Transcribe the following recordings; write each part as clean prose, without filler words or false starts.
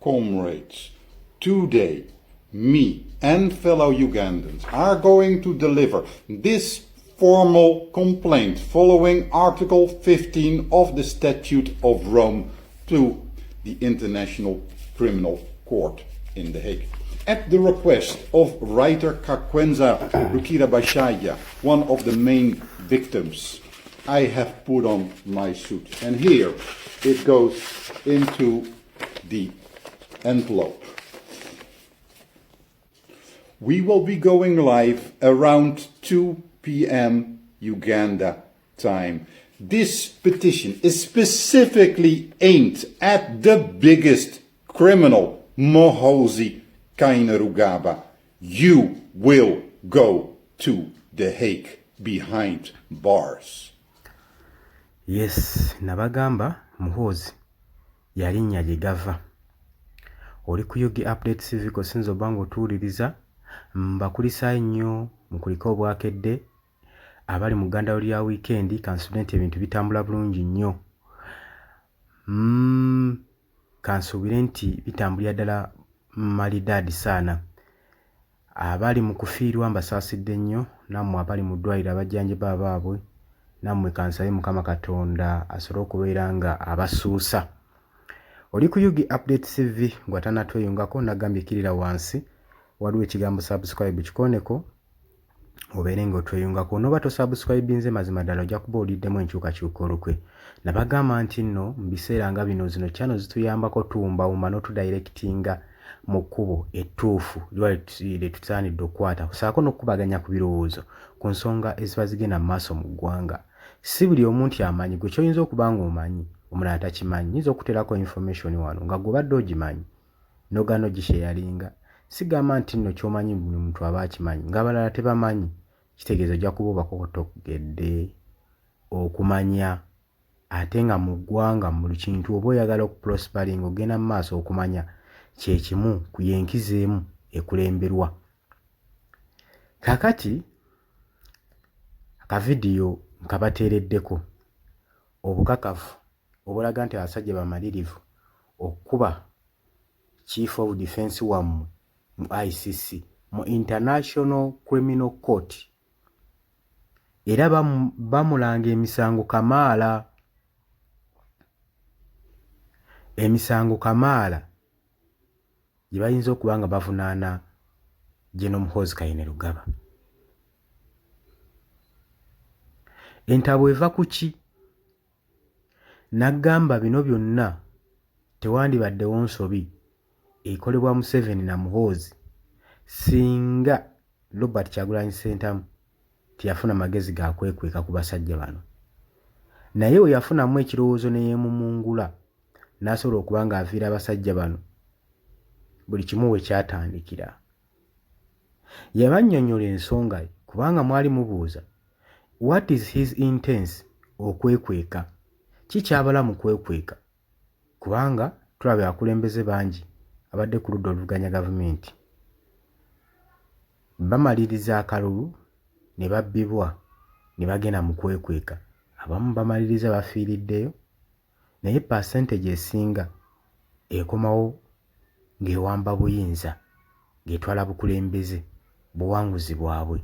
comrades, today me and fellow Ugandans are going to deliver this formal complaint following Article 15 of the Statute of Rome to the International Criminal Court in The Hague. At the request of writer Kakwenza Rukirabashaya, one of the main victims, I have put on my suit. And here it goes into the envelope. We will be going live around 2 p.m. Uganda time. This petition is specifically aimed at the biggest criminal, Muhoozi Kainerugaba. You will go to The Hague behind bars. Yes, nabagamba Muhoozi yalinnya gye gava. Oli ku Yugi Update TV kosinzo bango tuuliriza mbakulisa nnyo mukulika obwakedde abali mu Uganda lya weekend kansuubira ebintu bitambula bulungi nnyo. Kansuubira nti bitambulira ddala malidaadi saana. Abali mu kufiirwa mbasaasidde nnyo, nammwe abali mu ddwaliro abajjanjaba abaabwe, nammwe kansabe Mukama Katonda asobole okubeera nga abasuusa. Oli ku Yugi Update TV ng'atanatweyungako nagambye kirira wansi waliwo ekigambo subscribe kikoneko obeere ng'otweyungako. N'oba tosubscribe nze mazima ddala ojja kuba oliddemu enkyukakyuka olukwe. Nabagamba nti nno mu biseera nga bino zino channel zituyambako tuwumbawumba n'otudirectinga mu kkubo ettuufu lye tusaanidde okukwata kusaako n'okukubaganya ku birowoozo ku nsonga eziba zigenda mu maaso mu ggwanga. Si buli omuntu amanyi, gwe ky'oyinza okuba ng'omanyi omulala takimanyi. Nyinza okuteerako information wano nga gw'obadde ogimanyi n'ogaana ogisharinga. Sigamba nti nno ky'omanyi buli muntu aba akimanyi ng'abalala tebamanyi. Kitegeeza ojja kuba obakotogedde okumanya ate nga mu ggwanga mu kintu oba oyagala okuprospering ogenda mu maaso okumanya kye kimu ku yenkizeemu ekulemberwa. Kakati akavidiyo nkabateereddeko obukakafu obulaga nti abasajja bamalirivu okuba Chief of Defense wammwe mu ICC mu International Criminal Court era bamulanga emisango kamaala. Emisango kamaala gye bayinza okuba nga bavunaana General Muhoozi Kainerugaba. Entabo eva ku ki? Naggamba bino byonna tewandibaddewo nsobi ekolebwa Museveni na Muhoozi singa Robert Kyagulanyi Ssentamu teyafuna magezi ga kwekweka ku basajja bano. Naye we yafunamu ekirowoozo ne yeemumungula n'asobola okuba ng'aviira abasajja bano buli kimu we kyatandikira. Yabannyonnyola ensonga kubanga mwali mubuuza what is his intense okwekweka, kikyabala mu kwekweka, kubanga tulaba abakulembeze bangi abadde ku ludda oluvuganya gavumenti bamaliriza akalulu ne babbibwa ne bagenda mu kwekweka. Abamu bamaliriza bafiiriddeyo naye percentage esinga ekomawo ng'ewamba buyinza ng'etwala bukulembeze buwanguzi bwabwe.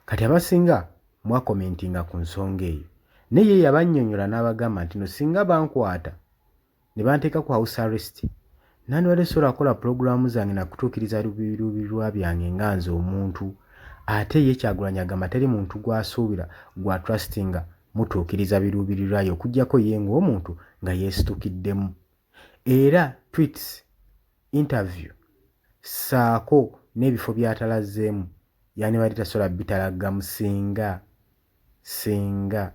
Kati abasinga mwakomentinga ku nsonga eyo naye yabannyonnyola n'abagamba nti no singa bankwata ne banteeka ku house arrest nandibadde sobola kukola pulogulaamu zange nakutuukiriza lubirirwa byange nga nze omuntu. Ate ye Kyagulanyi agamba teri muntu gw'asuubira gwa trustinga mutuukiriza biruubirirwayo okuggyako ye ng'omuntu nga yeesitukiddemu. Era tweets, interview saako n'ebifo by'atalazzeemu yandibadde tasobola bitalaggamu singa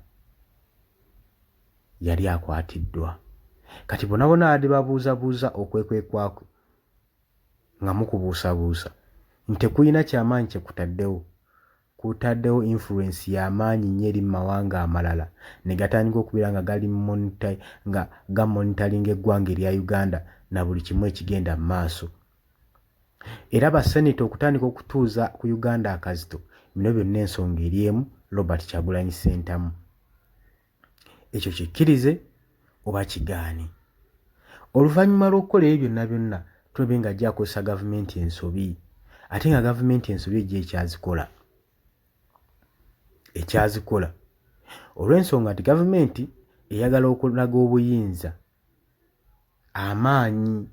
yali akwatiddwa. Kati bonabona badde babuuzabuuza okwekwekwako nga mukubuusabuusa nti tekulina kyamaanyi kyekutaddewo. Kutaddewo influence y'amaanyi nnyo eri mu mawanga amalala ne gatandika okubeera nga gamonitalinga eggwanga erya Uganda na buli kimu ekigenda mu maaso. Era baseneta okutandika okutuuza ku Uganda akazito bino byonna ensonga eri emu Robert Kyagulanyi Ssentamu. Ekyo kikkirize oba kigaani. oluvannyuma lw'okukola ebyo byonna tulabye nga ajja akozesa gavumenti ensobi ate nga gavumenti ensobi ejja ekyazikola olw'ensonga nti gavumenti eyagala okulaga obuyinza amaanyi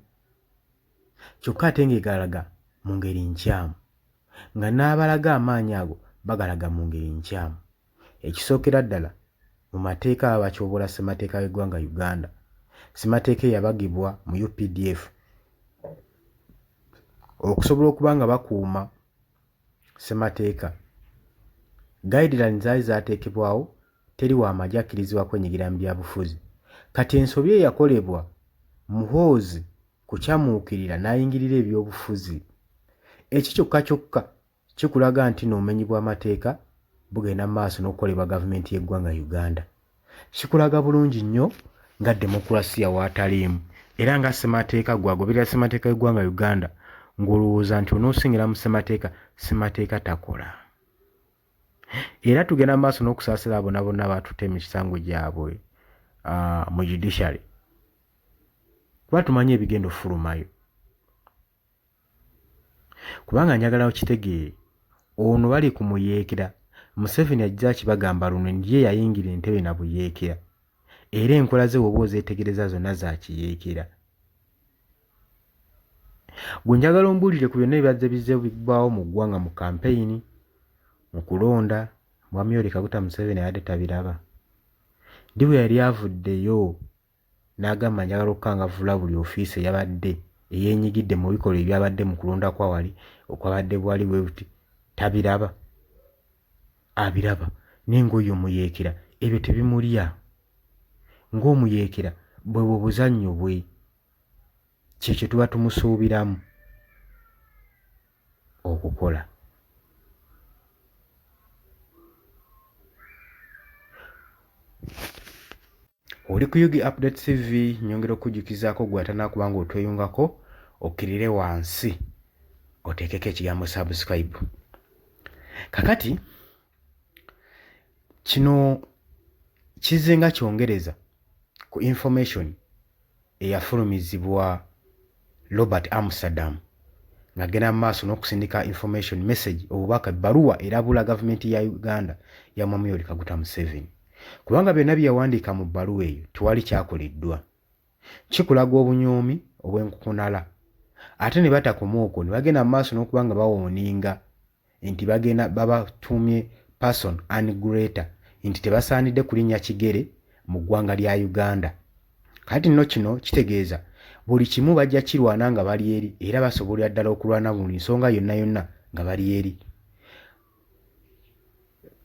kyokka ate ng'egalaga mu ngeri nkyamu nga n'abalaga amaanyi ago bagalaga mu ngeri nkyamu. Ekisookera ddala mu mateeka aba bakyoboola ssemateeka w'eggwanga Uganda. Ssemateeka eyabagibwa mu UPDF okusobola okuba nga bakuuma ssemateeka. Guidelines zaali zaateekebwawo teri w'amagye akkirizibwa kwenyigira mu byabufuzi. Kati ensobi eyakolebwa Muhoozi kukyamuukirira n'ayingirira ebyobufuzi. Eki kyokka kikulaga nti n'obumenyi bw'amateeka bugenda mu maaso n'okukolebwa gavumenti y'eggwanga Uganda. Kikulaga bulungi nnyo nga demokulasiya waataliimu era nga ssemateeka gwagoberera ssemateeka y'eggwanga Uganda ng'olowooza nti onoosingira mu ssemateeka takola. Era tugenda mu maaso n'okusaasira abo bonna baatutte emisango gyabwe mu judiciary kuba tumanyi ebigenda ofulumayo. Kubanga njagala okitegeere ono bali kumuyeekera Museveni ajja kibagamba luno ndiye yayingira entebe na buyeekera era enkola ze bw'oba ozeetegereza zonna za kiyeekera. Gwe njagala ombuulire ku byonna ebibadde bizzibwawo mu ggwanga mu kampeyini mu kulonda. Mwami Yoweri Kaguta Museveni yadde tabiraba. Ddi bwe yali avuddeyo n'agamba njagala okukangavvula buli ofiisi eyabadde eyeenyigidde mu bikolwa ebyabadde mu kulonda kwa wali okwabadde bwali bwe buti tabiraba. Abiraba naye ng'oyo omuyeekera ebyo tebimulya. Ng'omuyeekera bwe buzannyo bwe kyekyo tuba tumusuubiramu okukola. Oli ku Yugi Update TV nyongera okujjukizaako gwe atanakuba nga otweyungako okkirire wansi oteekeko ekigambo subscribe. Kakati kino kizze nga kyongereza ku information eyafulumizibwa Robert Amsterdam ng'agenda mu maaso n'okusindika information message obubaka ebbaluwa erabula gavumenti ya Uganda ya Mwami Yoweri Kaguta Museveni. Kubanga byonna bye yawandiika mu bbaluwa eyo tewali kyakoleddwa. Kikulaga obunyoomi obw'enkukunala. Ate ne batakoma okwo ne bagenda mu maaso n'okuba nga bawooninga nti bagenda babatuumye person ungreater nti tebasaanidde kulinnya kigere mu ggwanga lya Uganda. Kati nno kino kitegeeza buli kimu bajja kirwana nga bali eri era basobolera ddala okulwana buli nsonga yonna nga bali eri.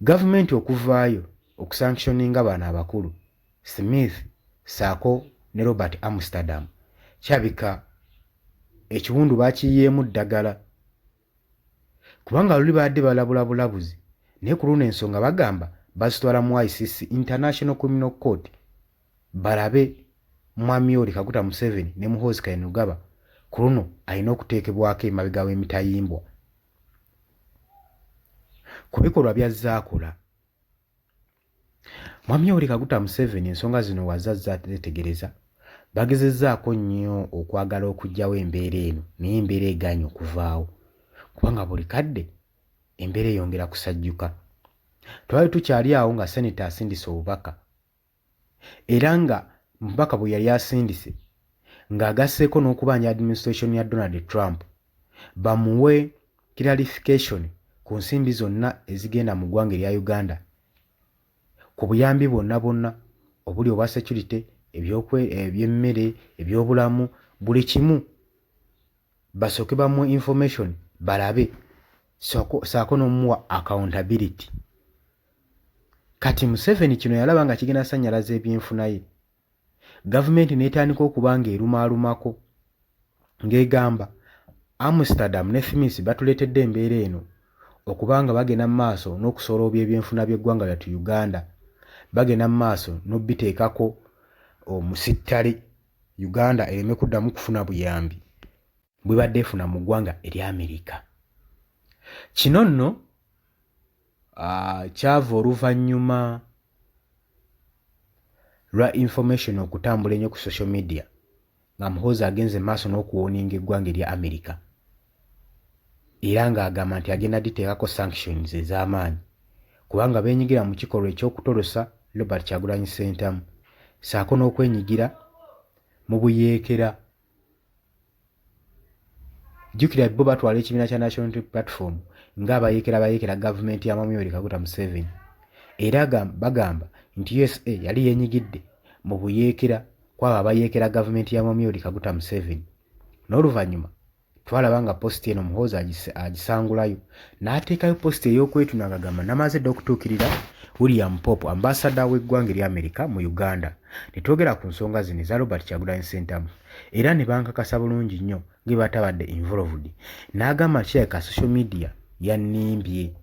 Gavumenti okuvaayo okusanctioninga bano abakulu Smith saako ne Robert Amsterdam kyabika ekiwundu bakiyiyeemu ddagala kubanga luli badde balabula bulabuzi naye ku luno ensonga bagamba bazitwala mu ICC International Criminal Court balabe Mwami Yoweri Kaguta Museveni ne Muhoozi Kainerugaba ku luno alina okuteekebwako emabega w'emitayimbwa ku bikolwa by'azzaakola. Mwami Yoweri Kaguta Museveni ensonga zino wazazza zetegereza bagezezzaako nnyo okwagala okuggyawo embeera eno naye embeera egaanye okuvaawo kubanga buli kadde embeera eyongera kusajjuka. Twali tukyali awo nga seneta asindise obubaka era nga mubaka bwe yali asindise ng'agasseeko n'okubanja administration ya Donald Trump bamuwe clarification ku nsimbi zonna ezigenda mu ggwanga erya Uganda ku buyambi bwonna obuli obwa security ebyemmere ebyobulamu buli kimu basooke bamuwe information balabe saako n'omuwa accountability. Kati Museveni kino yalaba nga kigenda sannyalaza ebyenfuna ye. Gavumenti n'etandika okuba ng'erumaalumako ng'egamba Amsterdam ne Smith batuleetedde embeera eno okuba nga bagenda mu maaso n'okusoolooba ebyenfuna by'eggwanga lyattu Uganda bagenda mu maaso n'obiteekako omusittale Uganda ereme kuddamu kufuna buyambi bwe badde efuna mu ggwanga erya Amerika. Kino nno kyava oluvannyuma lwa information okutambula ennyo ku social media nga Muhoozi agenze maaso n'okuwooninga eggwanga erya America era ng'agamba nti agenda diteekako sanctions ez'amaanyi kubanga beenyigira mu kikolwa eky'okutolosa Robert Kyagulanyi Ssentamu saako n'okwenyigira mu buyeekera. Jjukira bo batwala ekibiina kya National Unity Platform ng'abayeekera gavumenti ya Mwami Yoweri Kaguta Museveni era bagamba nti USA yali yeenyigidde mu buyeekera kwabo abayeekera gavumenti ya Mwami Yoweri Kaguta Museveni. N'oluvannyuma twalaba nga positi eno Muhoozi agisangulayo n'ateekayo positi ey'okwetuna ng'agamba namaze dda okutuukirira William Pope ambassador w'eggwanga erya America mu Uganda. Ne twogera ku nsonga zino eza Robert Kyagulanyi Ssentamu era ne bankakasa bulungi nnyo nge batabadde involved. N'agamba kirabika social media yannimbye.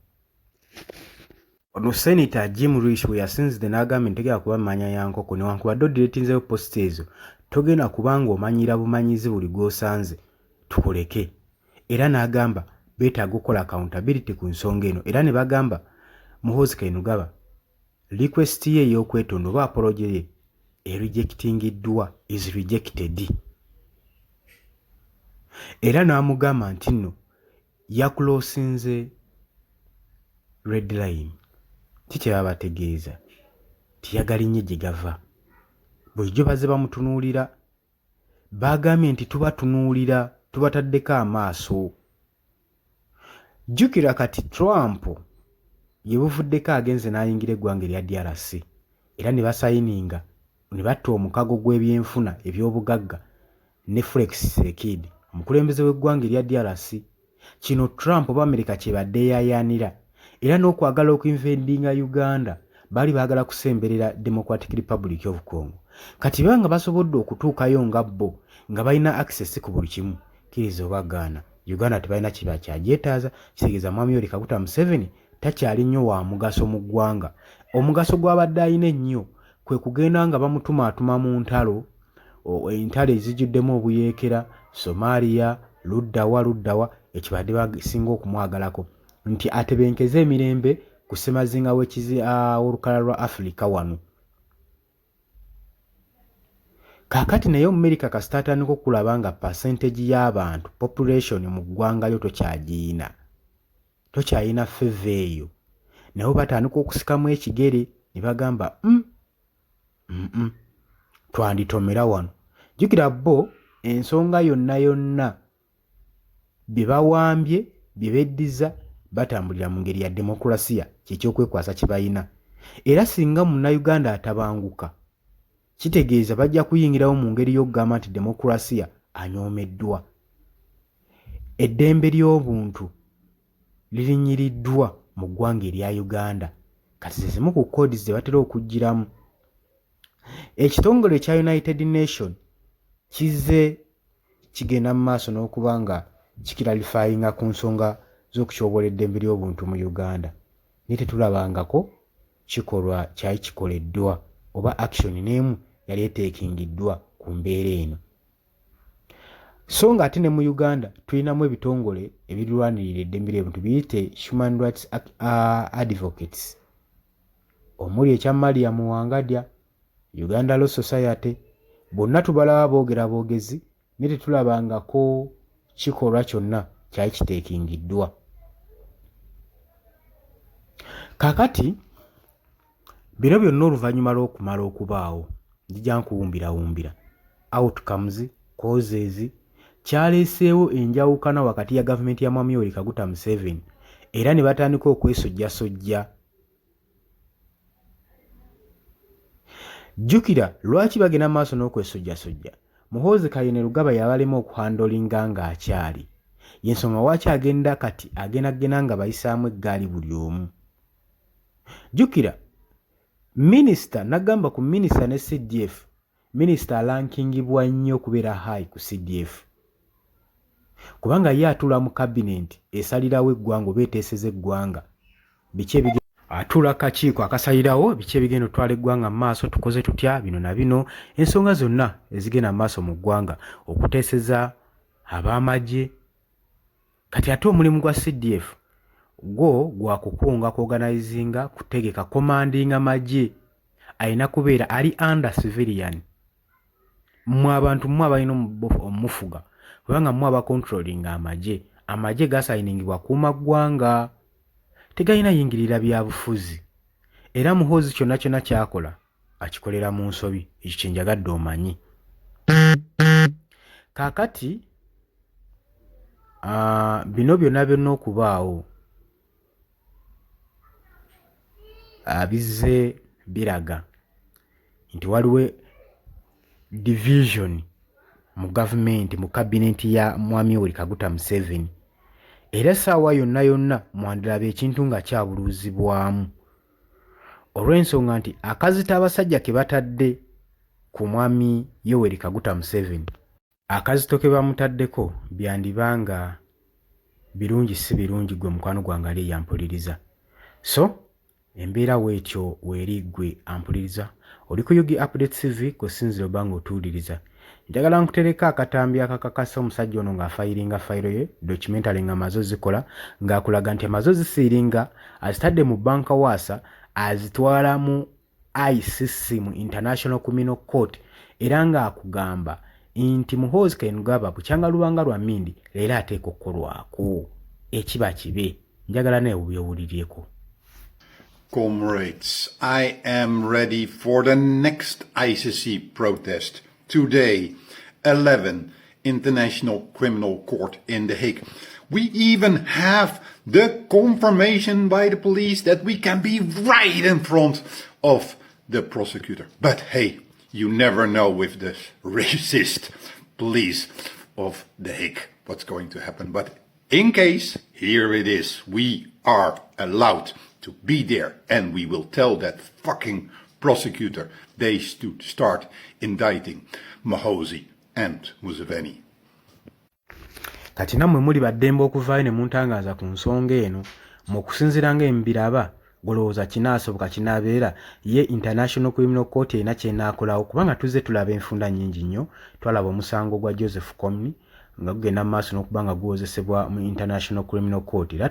Ono Senator Jim Risch we yasinzidde n'agamba ntegera kuba mmanya ya nkoko newankubadde odiretinzeyo positi ezo togenda kubanga omanyira bumanyizi buli gw'osanze tukoleke. Era n'agamba beetaaga okukola accountability ku nsonga eno era ne bagamba Muhoozi Kainerugaba request ye ey'okwetonda oba apology ye erejectingiddwa is rejected. Era n'amugamba nti nno yakulosinze red line. Kiki baba bategeeza tiyagala nnyo gye gava. Bulijjo baze bamutunuulira bagambye nti tubatunuulira tubataddeko amaaso. Jjukira kati Trump ye buvuddeko agenze n'ayingira eggwanga erya DRC era ne basayininga ne batta omukago gw'ebyenfuna eby'obugagga ne Felix Tshisekedi omukulembeze w'eggwanga erya DRC. Kino Trump oba America kyebadde yayaanira era n'okwagala okuinvadinga Uganda baali baagala kusemberera Democratic Republic of Congo. Kati banga basobodde okutuukayo nga bo nga balina access ku buli kimu kiriza obagaana Uganda tebalina kiba kyagyetaaza kitegeeza Mwami Yoweri Kaguta Museveni takyali nnyo wa mugaso mu ggwanga. Omugaso gw'abadde alina ennyo kwe kugenda nga bamutumaatuma mu ntalo entalo ezijjuddemu obuyeekera Somalia luddawa ekibadde basinga okumwagalako nti atebenkeze emirembe ku ssemazinga w'olukala lwa Africa wano. Kaakati naye America kasita atandika okulaba nga percentage y'abantu population mu ggwanga lyo tokyayina feva eyo nabo batandika okusikamu ekigere ne bagamba twanditomera wano. Jjukira bo ensonga yonna bye bawambye bye beddiza batambulira mu ngeri ya demokrasiya kyekyokwekwaza kye balina. Era singa Munnayuganda atabanguka kitegeeza bajja kuyingirawo mu ngeri y'okugamba nti demokrasiya anyoomeddwa. Eddembe ly'obuntu lirinyiriddwa mu ggwanga erya Uganda kati zimu ku kkoodi ze batera okuggiramu. Ekitongole ekya United Nation kigenda mu maaso n'okuba nga kikiralifayinga ku nsonga z'okutyoboola eddembe ly'obuntu mu Uganda naye tetulabangako kikolwa kyali kikoleddwa oba action n'emu yali eteekingiddwa ku mbeera eno. So nga ate ne mu Uganda tulinamu ebitongole ebirwanirira eddembe ly'obuntu biyite Human Rights Advocates omuli ekya Mariam Wangadya, Uganda Law Society. Bonna tubalaba boogera boogezi naye tetulabangako kikolwa kyonna kyali kiteekingiddwa. Kaakati bino byonna oluvannyuma lw'okumala okubaawo njija nkuwumbira outcomes causes kyaleeseewo enjawukana wakati ya gavumenti ya Mwami Yoweri Kaguta Museveni era ne batandika okwesojjasojja. Jjukira lwaki bagenda maaso n'okwesojjasojja. Muhoozi Kainerugaba yabalema okuhandolinga ng'akyali yensonga lwaki agenda kati agenda nga bayisaamu eggaali buli omu. Jjukira minisita nagamba ku minisita ne CDF minisita alankingibwa nnyo okubeera high ku CDF kubanga ye atula mu cabinet esalirawo eggwanga oba eteeseza eggwanga biki atula kakiiko akasalirawo biki ebigenda otwala eggwanga mu maaso tukoze tutya bino na bino ensonga zonna ezigenda mu maaso mu ggwanga okuteeseza ab'amagye. Kati ate omulimu gwa CDF gwa kukunga kuorganizinga kutegeka commanding amagye alina kubeera ali under civilian mmwe abantu mmwe abalina omufuga kubanga mmwe abakontrolinga amagye gasayiningibwa kuumaggwanga tegalina yingirira byabufuzi era muhoozi kyonna kyonna kyakola akikolera mu nsobi ekyo kyenjagadde omanyi kaakati bino byonna byonna okubaawo bizze biraga nti waliwo division mu gavumenti mu kabineti ya mwami Yoweri Kaguta Museveni era essaawa yonna yonna mwandirabe ekintu nga kyabuluuzibwamu olw'ensonga nti akazita abasajja ke batadde ku mwami Yoweri Kaguta Museveni akazito ke bamutaddeko byandibanga birungi si birungi gwe mukwano gwange ali yampuliriza so embeera weetyo weeri gwe ampuliriza oli ku Yugi Update TV kusinzira obanga otuwuliriza njagala nkutereka akatambi akakakasa omusajja ono ng'afayiringa fayiro ye documentary nga amaze zikola ng'akulaga nti amaze zisiiringa azitadde mu banka waasa azitwala mu ICC mu International Criminal Court era ng'akugamba nti Muhoozi Kainerugaba bukyanga lubanga lwa Mindi leero ateeka okukolwako ekiba kibe njagala naye byowuliryeko. Comrades, I am ready for the next ICC protest. Today, 11, International Criminal Court in The Hague. We even have the confirmation by the police that we can be right in front of the prosecutor. But hey, you never know with the racist police of The Hague what's going to happen. But in case, here it is. We are allowed to be there, and we will tell that fucking prosecutor they should start indicting Muhoozi and Museveni. Kati nammwe muli baddembe okuvaayo ne muntangaaza ku nsonga eno mu kusinziira ng'embiraba golowooza kinaasoboka kinaabeera ye International Criminal Court erina kyenaakolawo kubanga tuzze tulaba enfunda nnyingi nnyo twalaba omusango gwa Joseph Kony nga gugenda mu maaso n'okuba nga guwozesebwa mu International Criminal Court era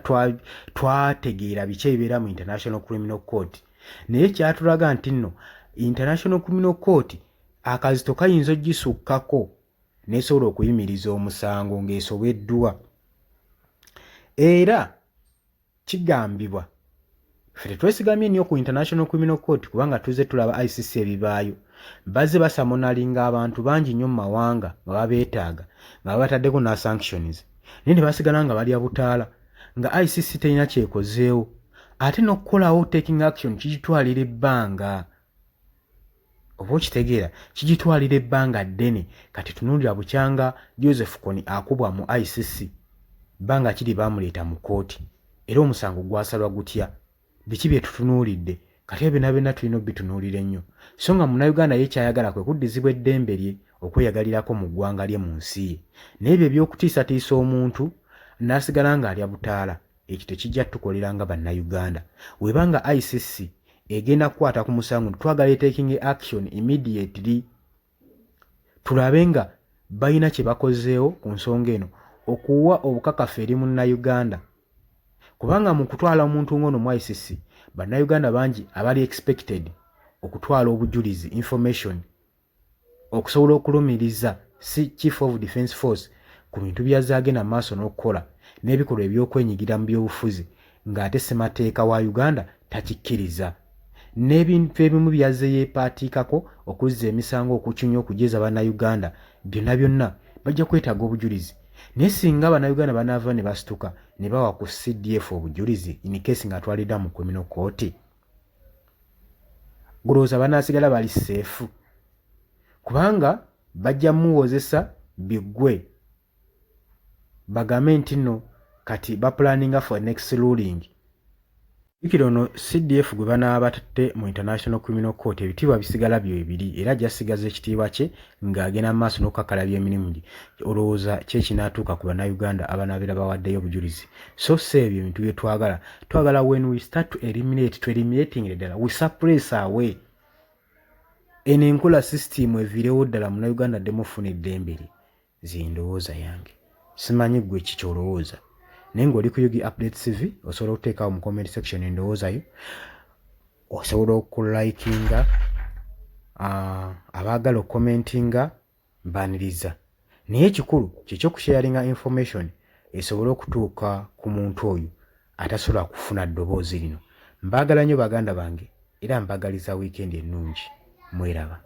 twategeera biki ebibeera mu International Criminal Court naye kyatulaga nti nno International Criminal Court akazito kayinza ogisukkako nesobola okuyimiriza omusango ng'esobeddwa era kigambibwa ffe tetwesigamye nnyo ku International Criminal Court kubanga tuzze tulaba ICC ebibaayo bazze basamonalinga abantu bangi nnyo mu mawanga nga babeetaaga nga babataddeko na sanctions naye ne basigala nga balya butaala nga ICC terina kyekozeewo ate n'okukolawo taking action kigitwalira ebbanga oba okitegeera kigitwalira ebbanga ddene kati tunuulira bukyanga Joseph Kony akubwa mu ICC bbanga kiri baamuleeta mu kooti era omusango gwasalwa gutya biki bye tutunuulidde kati ebyo byonna tulina obitunuulira ennyo so nga munnayuganda ye kyayagala kwe kuddizibwa eddembe lye okweyagalirako mu ggwanga lye mu nsi ye naye ebyo eby'okutiisatiisa omuntu n'asigala ng'alya butaala ekyo tekijja tukolera nga bannayuganda webanga ICC egenda kukwata ku musango twagala taking action immediately tulabe nga balina kye bakozeewo ku nsonga eno okuwa obukakafu eri munnayuganda kubanga mu kutwala omuntu ng'ono mu ICC bannayuganda bangi abali expected okutwala obujulizi information okusobola okulumiriza si Chief of Defence Force ku bintu byazagenda mu maaso n'okukola n'ebikolwa eby'okwenyigira mu byobufuzi ng'ate ssemateeka wa Uganda takikkiriza n'ebintu ebimu byazze yeepaatiikako okuzza emisango okukyunya okujeza bannayuganda byonna byonna bajja kwetaaga obujulizi naye singa bannayuganda banaava ne basituka ne bawa ku CDF obujulizi in case ng'atwaliddwa mu criminal court gulowooza banaasigala bali seefu kubanga bajja muwozesa biggwe bagambe nti nno kati bapulaninga for next ruling ikiro ono CDF gwe banaaba batatte mu International Criminal Court ebitiibwa bisigala byo ebiri era gyasigaza ekitiibwa kye ng'agenda mu maaso n'okukakalabya emirimu gye olowooza kyekinaatuuka ku bannayuganda abanaabeera bawaddeyo obujulizi so si ebyo ebintu bye twagala when we start to eliminating ddala we suppress away eno enkola system eviirewo ddala munnayuganda ddemu ofuna eddembe lye zindowooza yange simanyi gwe kikyolowooza naye ng'oli ku Yugi Update TV osobola okuteekawo mu comment section endowoozayo osobola okulikinga abaagala okukomentinga mbaniriza. Naye ekikulu kyekyo kusharinga information esobole okutuuka ku muntu oyo atasobola kufuna ddoboozi lino. Mbaagala nnyo baganda bange era mbagaliza weekend ennungi. Mweraba.